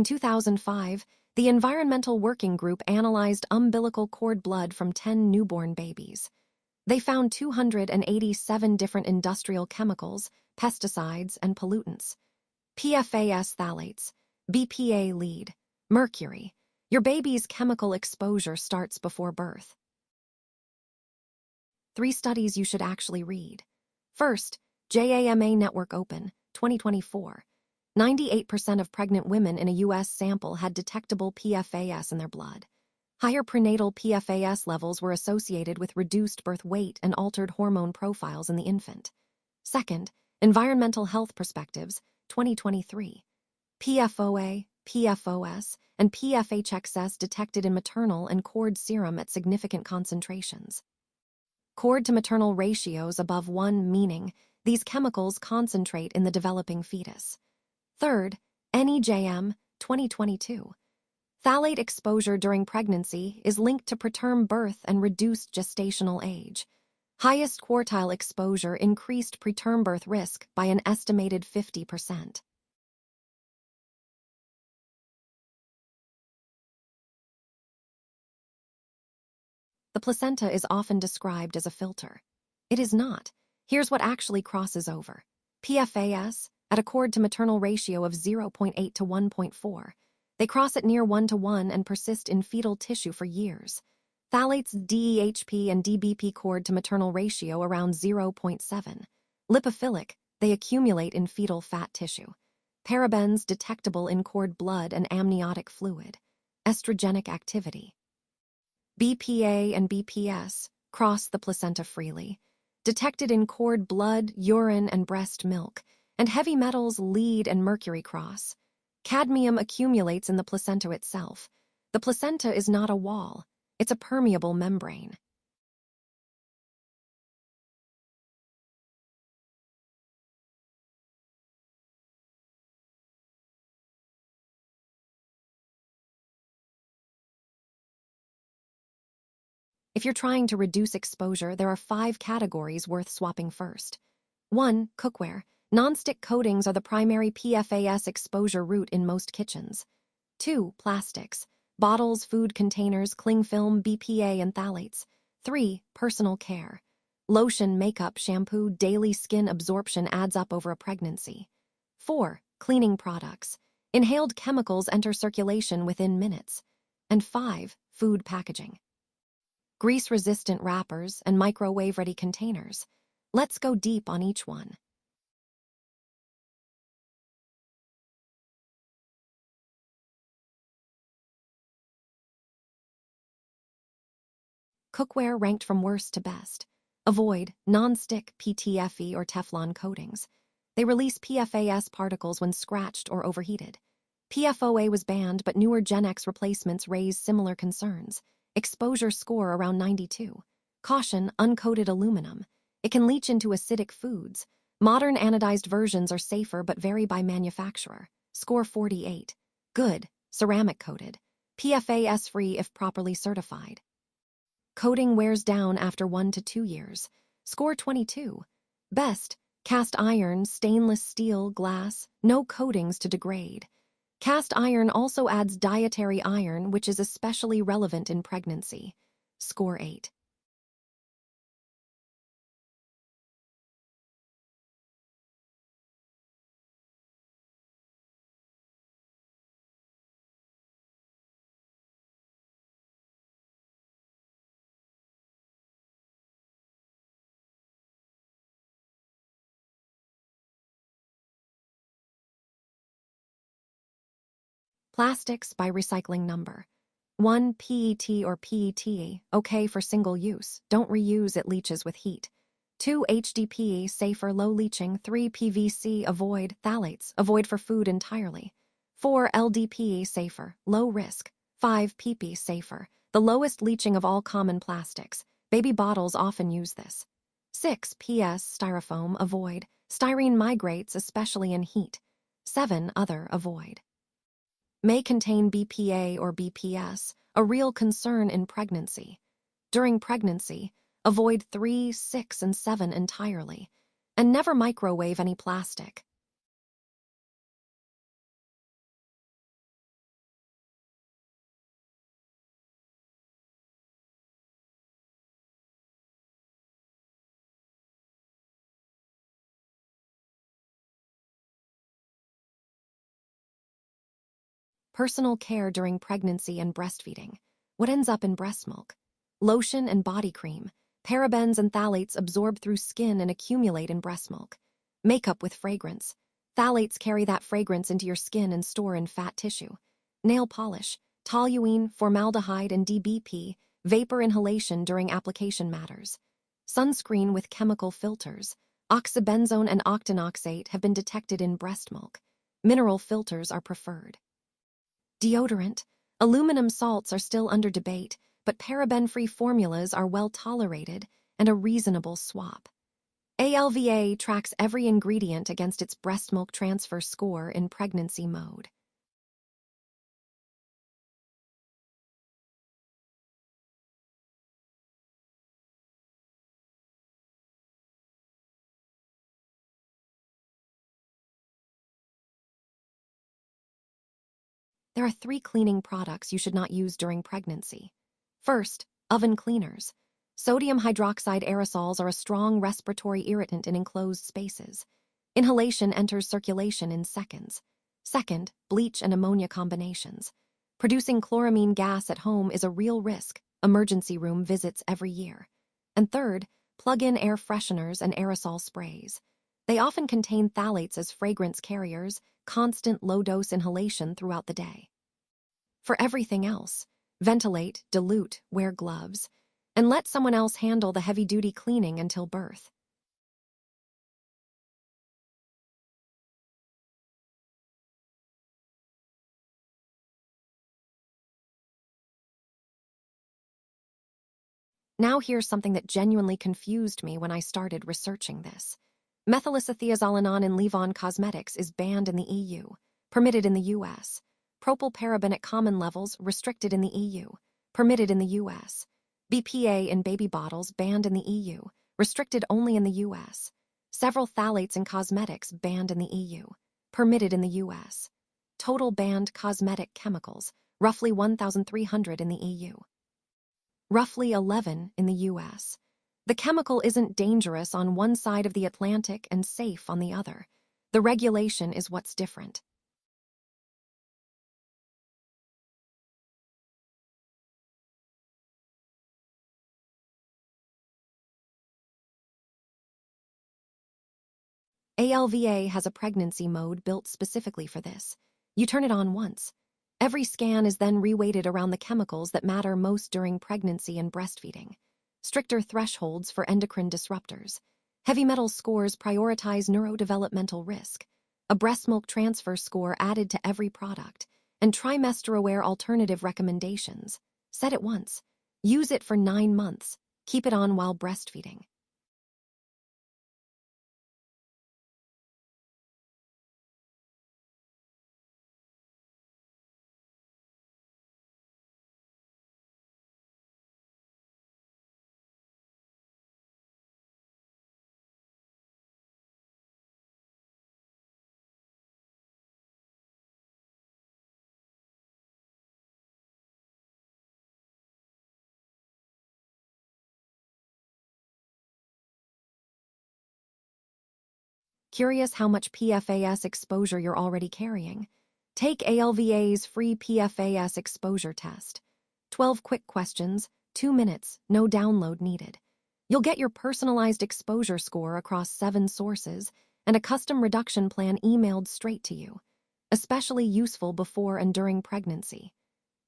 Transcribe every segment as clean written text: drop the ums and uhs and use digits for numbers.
In 2005, the Environmental Working Group analyzed umbilical cord blood from 10 newborn babies. They found 287 different industrial chemicals, pesticides, and pollutants. PFAS phthalates, BPA lead, mercury. Your baby's chemical exposure starts before birth. 3 studies you should actually read. First, JAMA Network Open, 2024. 98% of pregnant women in a U.S. sample had detectable PFAS in their blood. Higher prenatal PFAS levels were associated with reduced birth weight and altered hormone profiles in the infant. Second, Environmental Health Perspectives, 2023. PFOA, PFOS, and PFHxS detected in maternal and cord serum at significant concentrations. Cord-to-maternal ratios above 1 meaning these chemicals concentrate in the developing fetus. Third, NEJM, 2022. Phthalate exposure during pregnancy is linked to preterm birth and reduced gestational age. Highest quartile exposure increased preterm birth risk by an estimated 50%. The placenta is often described as a filter. It is not. Here's what actually crosses over. PFAS, at a cord-to-maternal ratio of 0.8 to 1.4. They cross at near 1:1 and persist in fetal tissue for years. Phthalates DEHP and DBP cord-to-maternal ratio around 0.7. Lipophilic, they accumulate in fetal fat tissue. Parabens detectable in cord blood and amniotic fluid. Estrogenic activity. BPA and BPS cross the placenta freely. Detected in cord blood, urine, and breast milk. And heavy metals lead and mercury cross. Cadmium accumulates in the placenta itself. The placenta is not a wall. It's a permeable membrane. If you're trying to reduce exposure, there are 5 categories worth swapping first. 1. Cookware. Non-stick coatings are the primary PFAS exposure route in most kitchens. 2. Plastics. Bottles, food containers, cling film, BPA, and phthalates. 3. Personal care. Lotion, makeup, shampoo, daily skin absorption adds up over a pregnancy. 4. Cleaning products. Inhaled chemicals enter circulation within minutes. And 5. Food packaging. Grease-resistant wrappers and microwave-ready containers. Let's go deep on each one. Cookware ranked from worst to best. Avoid non-stick PTFE or Teflon coatings. They release PFAS particles when scratched or overheated. PFOA was banned, but newer Gen X replacements raise similar concerns. Exposure score around 92. Caution, uncoated aluminum. It can leach into acidic foods. Modern anodized versions are safer but vary by manufacturer. Score 48. Good, ceramic coated. PFAS-free if properly certified. Coating wears down after 1 to 2 years. Score 22. Best, cast iron, stainless steel, glass, no coatings to degrade. Cast iron also adds dietary iron, which is especially relevant in pregnancy. Score 8. Plastics by recycling number. 1. PET or PET, okay for single use. Don't reuse, it leaches with heat. 2. HDPE, safer, low leaching. 3. PVC, avoid. Phthalates, avoid for food entirely. 4. LDPE, safer, low risk. 5. PP, safer, the lowest leaching of all common plastics. Baby bottles often use this. 6. PS, styrofoam, avoid. Styrene migrates, especially in heat. 7. Other, avoid. May contain BPA or BPS, a real concern in pregnancy. During pregnancy, avoid 3, 6, and 7 entirely, and never microwave any plastic. Personal care during pregnancy and breastfeeding. What ends up in breast milk? Lotion and body cream. Parabens and phthalates absorb through skin and accumulate in breast milk. Makeup with fragrance. Phthalates carry that fragrance into your skin and store in fat tissue. Nail polish. Toluene, formaldehyde, and DBP. Vapor inhalation during application matters. Sunscreen with chemical filters. Oxybenzone and octinoxate have been detected in breast milk. Mineral filters are preferred. Deodorant. Aluminum salts are still under debate, but paraben-free formulas are well tolerated and a reasonable swap. ALVA tracks every ingredient against its breast milk transfer score in pregnancy mode. There are 3 cleaning products you should not use during pregnancy. First, oven cleaners. Sodium hydroxide aerosols are a strong respiratory irritant in enclosed spaces. Inhalation enters circulation in seconds. Second, bleach and ammonia combinations. Producing chloramine gas at home is a real risk. Emergency room visits every year. And third, plug-in air fresheners and aerosol sprays. They often contain phthalates as fragrance carriers, constant low-dose inhalation throughout the day. For everything else, ventilate, dilute, wear gloves, and let someone else handle the heavy-duty cleaning until birth. Now here's something that genuinely confused me when I started researching this. Methylisothiazolanon in leave-on cosmetics is banned in the EU, permitted in the US. Propylparaben at common levels restricted in the EU, permitted in the US. BPA in baby bottles banned in the EU, restricted only in the US. Several phthalates in cosmetics banned in the EU, permitted in the US. Total banned cosmetic chemicals, roughly 1,300 in the EU. Roughly 11 in the US. The chemical isn't dangerous on one side of the Atlantic and safe on the other. The regulation is what's different. ALVA has a pregnancy mode built specifically for this. You turn it on once. Every scan is then reweighted around the chemicals that matter most during pregnancy and breastfeeding. Stricter thresholds for endocrine disruptors. Heavy metal scores prioritize neurodevelopmental risk. A breast milk transfer score added to every product. And trimester-aware alternative recommendations. Set it once. Use it for 9 months. Keep it on while breastfeeding. Curious how much PFAS exposure you're already carrying? Take ALVA's free PFAS Exposure Test. 12 quick questions, 2 minutes, no download needed. You'll get your personalized exposure score across 7 sources and a custom reduction plan emailed straight to you. Especially useful before and during pregnancy.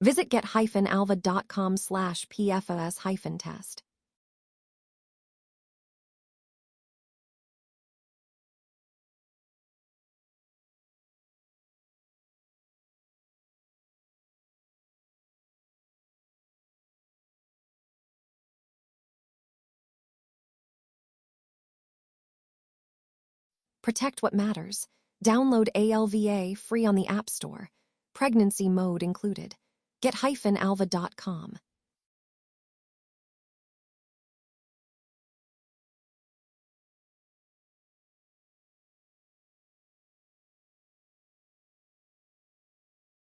Visit get-alva.com/PFOS-test. Protect what matters. Download ALVA free on the App Store. Pregnancy mode included. Get-alva.com.